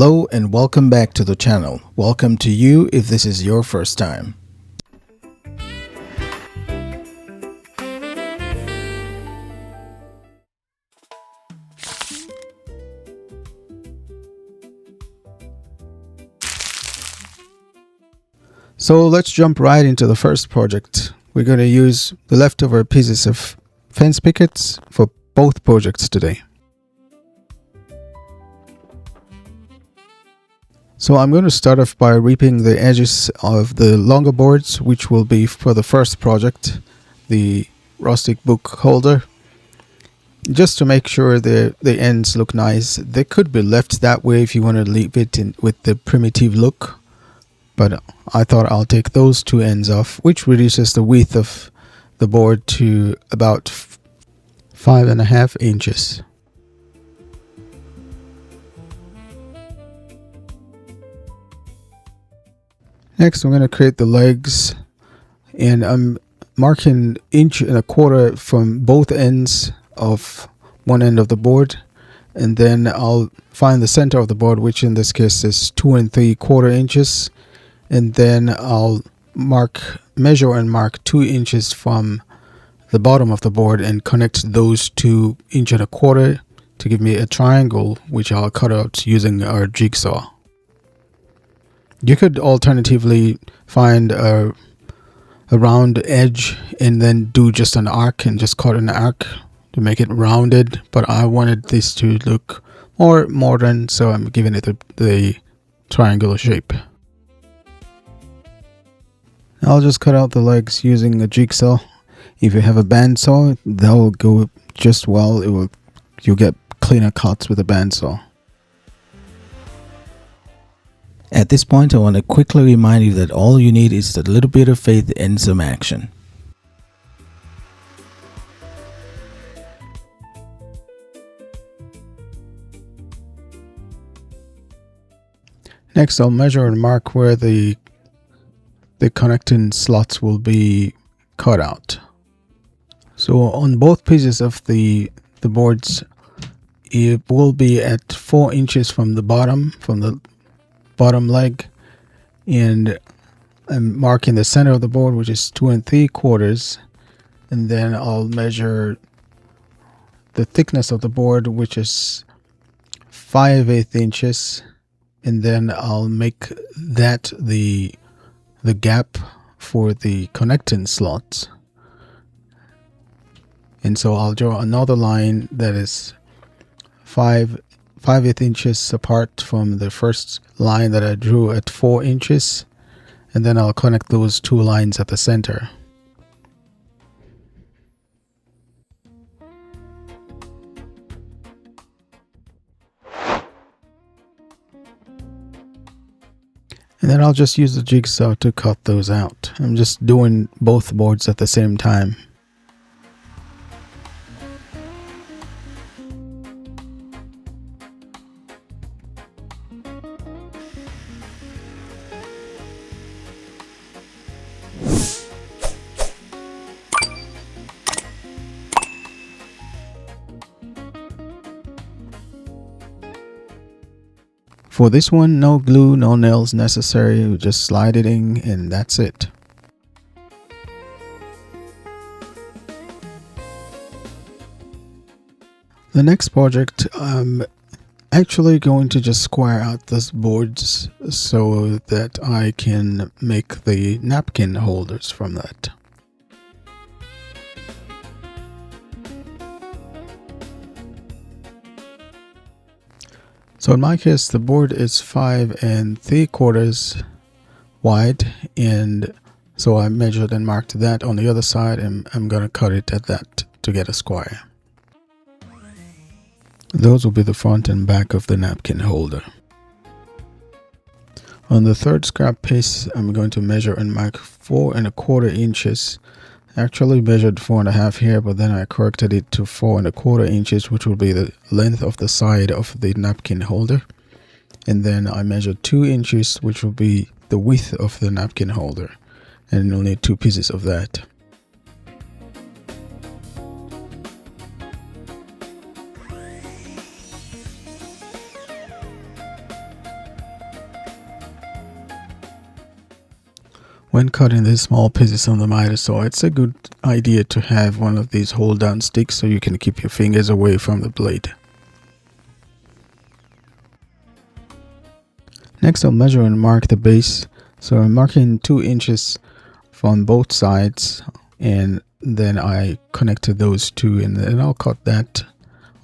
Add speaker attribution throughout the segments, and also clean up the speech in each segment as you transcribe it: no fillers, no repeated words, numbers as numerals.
Speaker 1: Hello and welcome back to the channel. Welcome to you if this is your first time. So let's jump right into the first project. We're going to use the leftover pieces of fence pickets for both projects today. So I'm going to start off by reaping the edges of the longer boards, which will be for the first project, the rustic book holder. Just to make sure the ends look nice. They could be left that way if you want to leave it in with the primitive look. But I thought I'll take those two ends off, which reduces the width of the board to about 5.5 inches. Next, I'm going to create the legs, and I'm marking 1.25 inches from both ends of one end of the board, and then I'll find the center of the board, which in this case is 2.75 inches, and then I'll measure and mark 2 inches from the bottom of the board and connect those 2.25 inches to give me a triangle, which I'll cut out using our jigsaw. You could alternatively find a round edge and then do just an arc and just cut an arc to make it rounded, but I wanted this to look more modern, so I'm giving it the triangular shape. I'll just cut out the legs using a jigsaw. If you have a bandsaw, that'll go just well. You'll get cleaner cuts with a bandsaw. At this point, I want to quickly remind you that all you need is a little bit of faith and some action. Next, I'll measure and mark where the connecting slots will be cut out. So on both pieces of the boards, it will be at 4 inches from the bottom leg, and I'm marking the center of the board, which is 2.75, and then I'll measure the thickness of the board, which is 5/8 inches, and then I'll make that the gap for the connecting slots. And so I'll draw another line that is 5/8 inches apart from the first line that I drew at 4 inches, and then I'll connect those two lines at the center. And then I'll just use the jigsaw to cut those out. I'm just doing both boards at the same time. For this one, no glue, no nails necessary. We just slide it in and that's it. The next project, I'm actually going to just square out these boards so that I can make the napkin holders from that. So in my case, the board is 5.75 wide, and so I measured and marked that on the other side, and I'm going to cut it at that to get a square. Those will be the front and back of the napkin holder. On the third scrap piece, I'm going to measure and mark 4.25 inches. I actually measured 4.5 here, but then I corrected it to 4.25 inches, which will be the length of the side of the napkin holder. And then I measured 2 inches, which will be the width of the napkin holder. And you'll need 2 pieces of that. When cutting these small pieces on the miter saw, it's a good idea to have one of these hold down sticks so you can keep your fingers away from the blade. Next I'll measure and mark the base. So I'm marking 2 inches from both sides, and then I connected those two, and then I'll cut that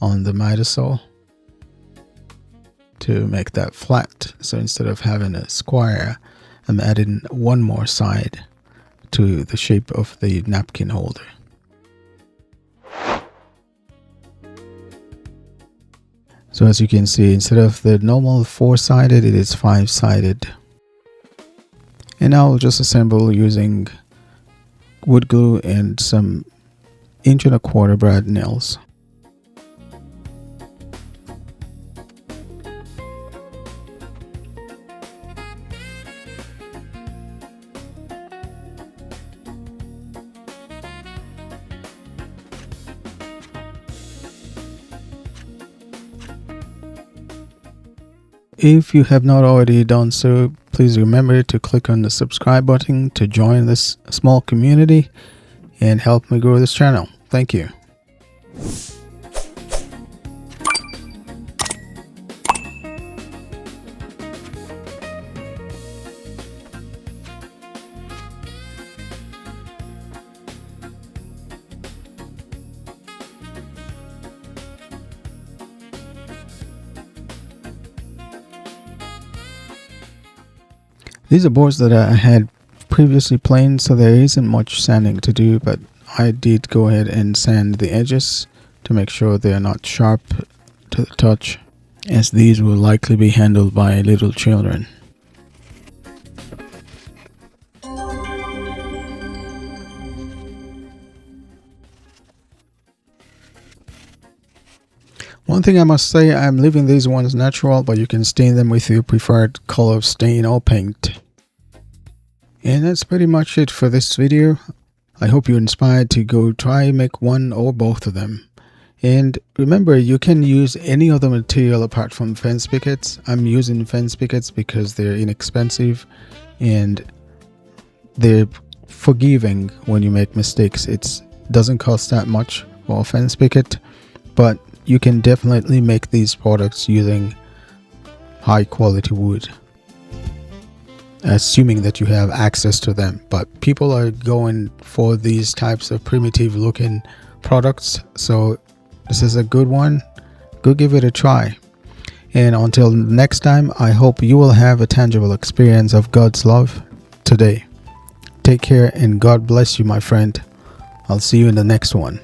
Speaker 1: on the miter saw to make that flat. So instead of having a square, I'm adding one more side to the shape of the napkin holder. So as you can see, instead of the normal 4-sided, it is 5-sided. And now I'll just assemble using wood glue and some 1.25 inch brad nails. If you have not already done so, please remember to click on the subscribe button to join this small community and help me grow this channel. Thank you. These are boards that I had previously planed, so there isn't much sanding to do, but I did go ahead and sand the edges to make sure they are not sharp to the touch, as these will likely be handled by little children. One thing I must say, I'm leaving these ones natural, but you can stain them with your preferred color of stain or paint. And that's pretty much it for this video. I hope you're inspired to go try make one or both of them. And remember, you can use any other material apart from fence pickets. I'm using fence pickets because they're inexpensive and they're forgiving when you make mistakes. It doesn't cost that much for a fence picket, but you can definitely make these products using high quality wood, assuming that you have access to them. But people are going for these types of primitive looking products, so this is a good one. Go give it a try. And until next time, I hope you will have a tangible experience of God's love today. Take care and God bless you, my friend. I'll see you in the next one.